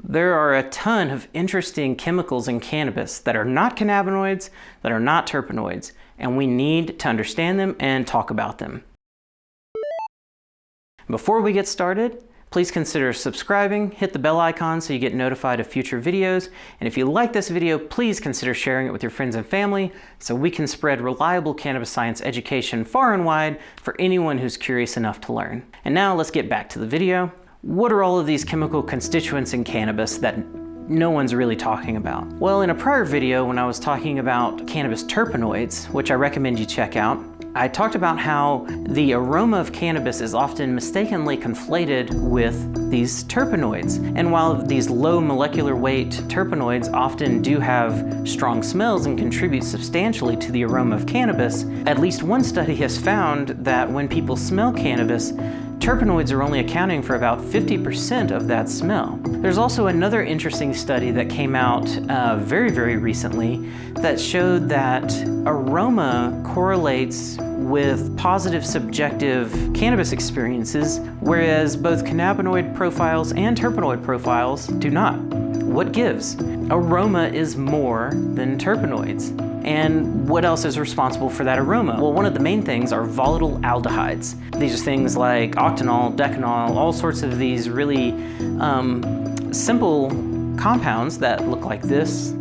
There are a ton of interesting chemicals in cannabis that are not cannabinoids, that are not terpenoids, and we need to understand them and talk about them. Before we get started, please consider subscribing, hit the bell icon so you get notified of future videos, and if you like this video, please consider sharing it with your friends and family so we can spread reliable cannabis science education far and wide for anyone who's curious enough to learn. And now let's get back to the video. What are all of these chemical constituents in cannabis that no one's really talking about? Well, in a prior video when I was talking about cannabis terpenoids, which I recommend you check out, I talked about how the aroma of cannabis is often mistakenly conflated with these terpenoids. And while these low molecular weight terpenoids often do have strong smells and contribute substantially to the aroma of cannabis, at least one study has found that when people smell cannabis, terpenoids are only accounting for about 50% of that smell. There's also another interesting study that came out very recently that showed that aroma correlates with positive subjective cannabis experiences, whereas both cannabinoid profiles and terpenoid profiles do not. What gives? Aroma is more than terpenoids. And what else is responsible for that aroma? Well, one of the main things are volatile aldehydes. These are things like octanol, decanol, all sorts of these really simple compounds that look like this.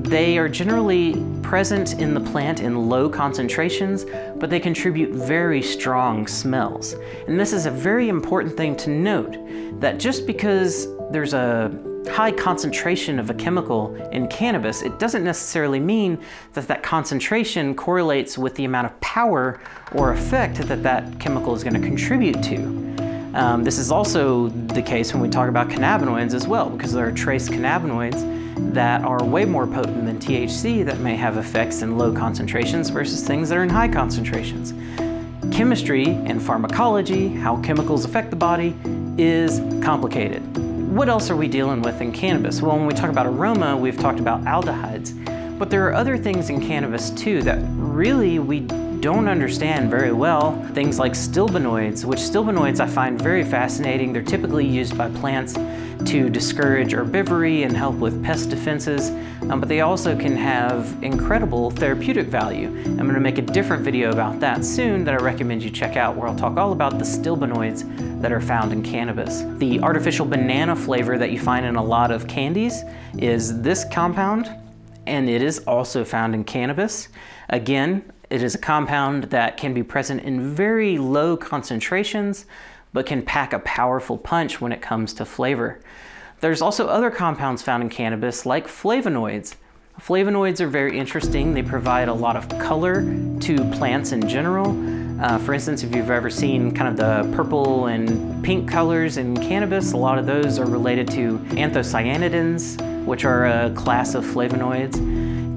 They are generally present in the plant in low concentrations, but they contribute very strong smells. And this is a very important thing to note, that just because there's a high concentration of a chemical in cannabis, it doesn't necessarily mean that that concentration correlates with the amount of power or effect that that chemical is going to contribute to. This is also the case when we talk about cannabinoids as well, because there are trace cannabinoids that are way more potent than THC that may have effects in low concentrations versus things that are in high concentrations. Chemistry and pharmacology, how chemicals affect the body, is complicated. What else are we dealing with in cannabis? Well, when we talk about aroma, we've talked about aldehydes, but there are other things in cannabis too that really we don't understand very well. Things like stilbenoids, which stilbenoids I find very fascinating. They're typically used by plants to discourage herbivory and help with pest defenses, but they also can have incredible therapeutic value. I'm going to make a different video about that soon that I recommend you check out, where I'll talk all about the stilbenoids that are found in cannabis. The artificial banana flavor that you find in a lot of candies is this compound, and it is also found in cannabis. Again, it is a compound that can be present in very low concentrations, but can pack a powerful punch when it comes to flavor. There's also other compounds found in cannabis like flavonoids. Flavonoids are very interesting. They provide a lot of color to plants in general. For instance, if you've ever seen kind of the purple and pink colors in cannabis, a lot of those are related to anthocyanidins, which are a class of flavonoids.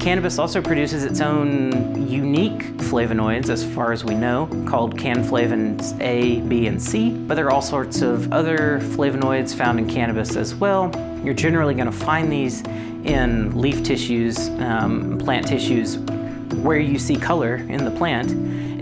Cannabis also produces its own unique flavonoids, as far as we know, called canflavins A, B, and C, but there are all sorts of other flavonoids found in cannabis as well. You're generally going to find these in leaf tissues, plant tissues. Where you see color in the plant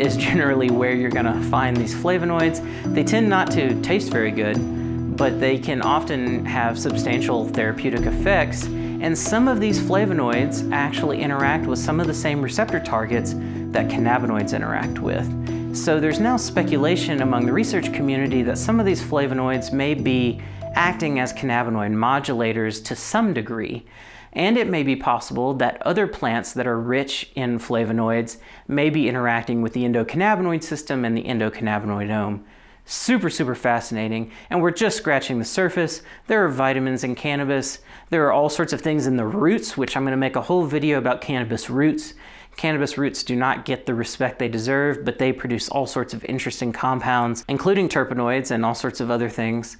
is generally where you're going to find these flavonoids. They tend not to taste very good, but they can often have substantial therapeutic effects. And some of these flavonoids actually interact with some of the same receptor targets that cannabinoids interact with. So there's now speculation among the research community that some of these flavonoids may be acting as cannabinoid modulators to some degree. And it may be possible that other plants that are rich in flavonoids may be interacting with the endocannabinoid system and the endocannabinoidome. Super fascinating, and we're just scratching the surface. There are vitamins in cannabis. There are all sorts of things in the roots, which I'm going to make a whole video about cannabis roots. Cannabis roots do not get the respect they deserve, but they produce all sorts of interesting compounds, including terpenoids and all sorts of other things.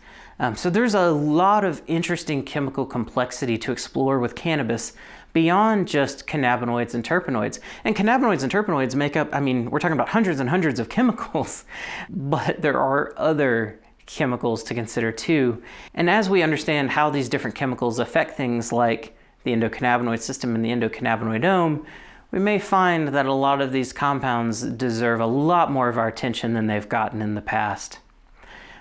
So there's a lot of interesting chemical complexity to explore with cannabis beyond just cannabinoids and terpenoids. And cannabinoids and terpenoids make up, we're talking about hundreds and hundreds of chemicals, but there are other chemicals to consider too. And as we understand how these different chemicals affect things like the endocannabinoid system and the endocannabinoidome, we may find that a lot of these compounds deserve a lot more of our attention than they've gotten in the past.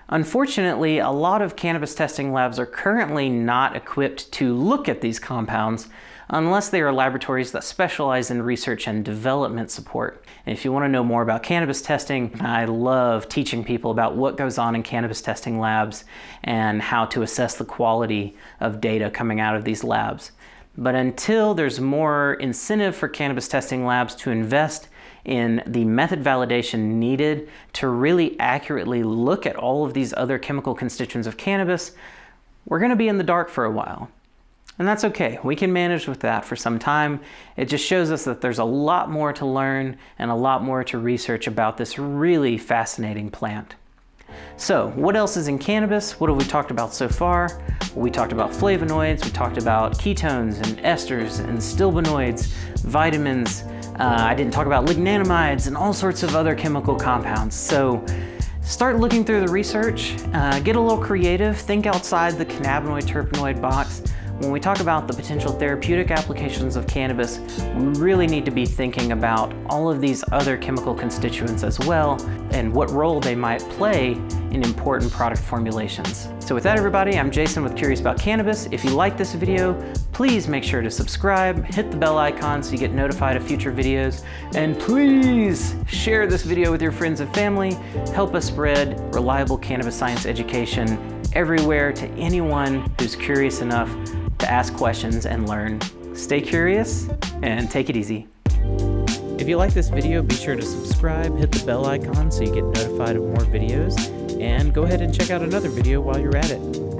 Unfortunately, a lot of cannabis testing labs are currently not equipped to look at these compounds unless they are laboratories that specialize in research and development support. And if you want to know more about cannabis testing, I love teaching people about what goes on in cannabis testing labs and how to assess the quality of data coming out of these labs. But until there's more incentive for cannabis testing labs to invest in the method validation needed to really accurately look at all of these other chemical constituents of cannabis, we're going to be in the dark for a while. And that's okay. We can manage with that for some time. It just shows us that there's a lot more to learn and a lot more to research about this really fascinating plant. So, what else is in cannabis? What have we talked about so far? We talked about flavonoids, we talked about ketones and esters and stilbenoids, vitamins. I didn't talk about lignanamides and all sorts of other chemical compounds. So start looking through the research, get a little creative, think outside the cannabinoid terpenoid box. When we talk about the potential therapeutic applications of cannabis, we really need to be thinking about all of these other chemical constituents as well and what role they might play in important product formulations. So with that, everybody, I'm Jason with Curious About Cannabis. If you like this video, please make sure to subscribe, hit the bell icon so you get notified of future videos, and please share this video with your friends and family. Help us spread reliable cannabis science education everywhere to anyone who's curious enough to ask questions and learn. Stay curious and take it easy. If you like this video, be sure to subscribe, hit the bell icon so you get notified of more videos, and go ahead and check out another video while you're at it.